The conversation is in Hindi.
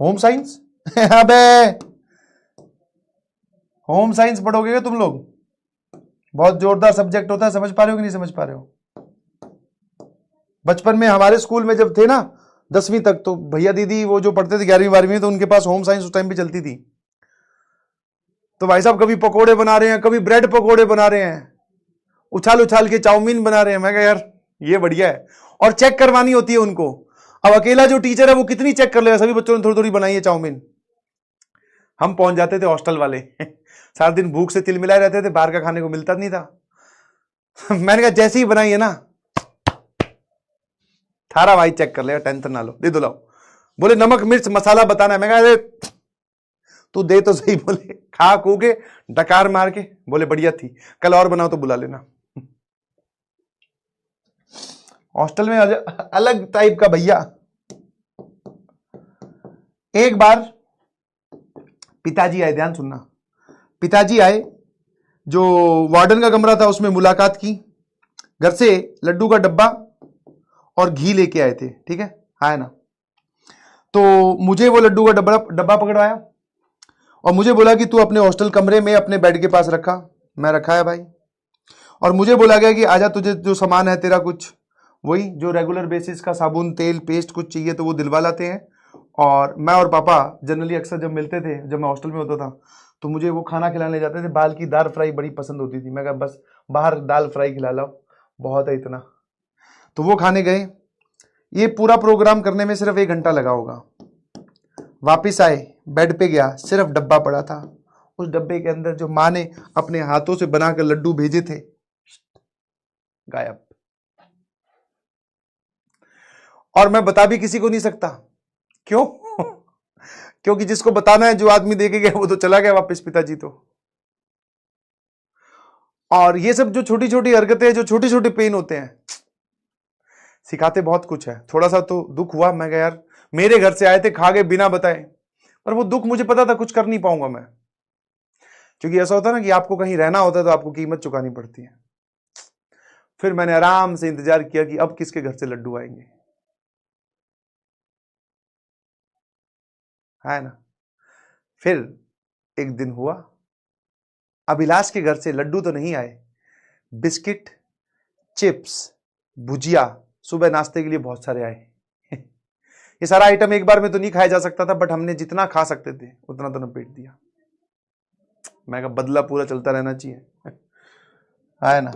होम साइंस अबे होम साइंस पढ़ोगे क्या तुम लोग? बहुत जोरदार सब्जेक्ट होता है, समझ पा रहे हो कि नहीं समझ पा रहे हो? बचपन में हमारे स्कूल में जब थे ना 10वीं तक, तो भैया दीदी वो जो पढ़ते थे 11वीं 12वीं में, तो उनके पास होम साइंस उस टाइम पे चलती थी। तो भाई साहब कभी पकोड़े बना रहे हैं, कभी ब्रेड पकोड़े बना रहे हैं, उछाल उछाल के चाउमीन बना रहे हैं। मैं कहा यार ये बढ़िया है। और चेक करवानी होती है उनको। अब अकेला जो टीचर है वो कितनी चेक कर लेगा, सभी बच्चों ने थोड़ी थोड़ी बनाई है चाउमीन। हम पहुंच जाते थे हॉस्टल वाले सारा दिन भूख से तिलमिलाए रहते थे, बाहर का खाने को मिलता नहीं था मैंने कहा जैसी ही बनाई है ना, थारा भाई चेक कर लेगा, टेंशन ना लो, दे दो लाओ। बोले नमक मिर्च मसाला बताना है। मैं कहा तू दे तो सही। बोले खा खू के डकार मार के बोले बढ़िया थी, कल और बनाओ तो बुला लेना। हॉस्टल में अलग टाइप का भैया। एक बार पिताजी आए, ध्यान सुनना, पिताजी आए, जो वार्डन का कमरा था उसमें मुलाकात की, घर से लड्डू का डब्बा और घी लेके आए थे, ठीक है, है ना। तो मुझे वो लड्डू का डब्बा पकड़वाया और मुझे बोला कि तू अपने हॉस्टल कमरे में अपने बेड के पास रखा। मैं रखा है भाई। और मुझे बोला गया कि आजा, तुझे जो सामान है तेरा कुछ वही जो रेगुलर बेसिस का साबुन तेल पेस्ट कुछ चाहिए तो वो दिलवा लाते हैं। और मैं और पापा जनरली अक्सर जब मिलते थे, जब मैं हॉस्टल में होता था, तो मुझे वो खाना खिलाने जाते थे। बाल की दाल फ्राई बड़ी पसंद होती थी। मैं कहा बस बाहर दाल फ्राई खिला लाओ, बहुत है इतना। तो वो खाने गए। ये पूरा प्रोग्राम करने में सिर्फ 1 घंटा लगा होगा। वापिस आए, बेड पे गया, सिर्फ डब्बा पड़ा था। उस डब्बे के अंदर जो माँ ने अपने हाथों से बनाकर लड्डू भेजे थे, गायब। और मैं बता भी किसी को नहीं सकता। क्यों? क्योंकि जिसको बताना है, जो आदमी देके गया वो तो चला गया वापस, पिताजी तो। और ये सब जो छोटी छोटी हरकतें, जो छोटे छोटे पेन होते हैं, सिखाते बहुत कुछ है। थोड़ा सा तो दुख हुआ। मैं कहा यार मेरे घर से आए थे, खा गए बिना बताए, पर वो दुख मुझे पता था कुछ कर नहीं पाऊंगा मैं। क्योंकि ऐसा होता है ना कि आपको कहीं रहना होता है तो आपको कीमत चुकानी पड़ती है। फिर मैंने आराम से इंतजार किया कि अब किसके घर से लड्डू आएंगे, है ना। फिर एक दिन हुआ, अभिलाष के घर से लड्डू तो नहीं आए, बिस्किट, चिप्स, भुजिया सुबह नाश्ते के लिए बहुत सारे आए। ये सारा आइटम एक बार में तो नहीं खाया जा सकता था, बट हमने जितना खा सकते थे उतना तो नपेट दिया। मैं कहा बदला पूरा चलता रहना चाहिए, है ना।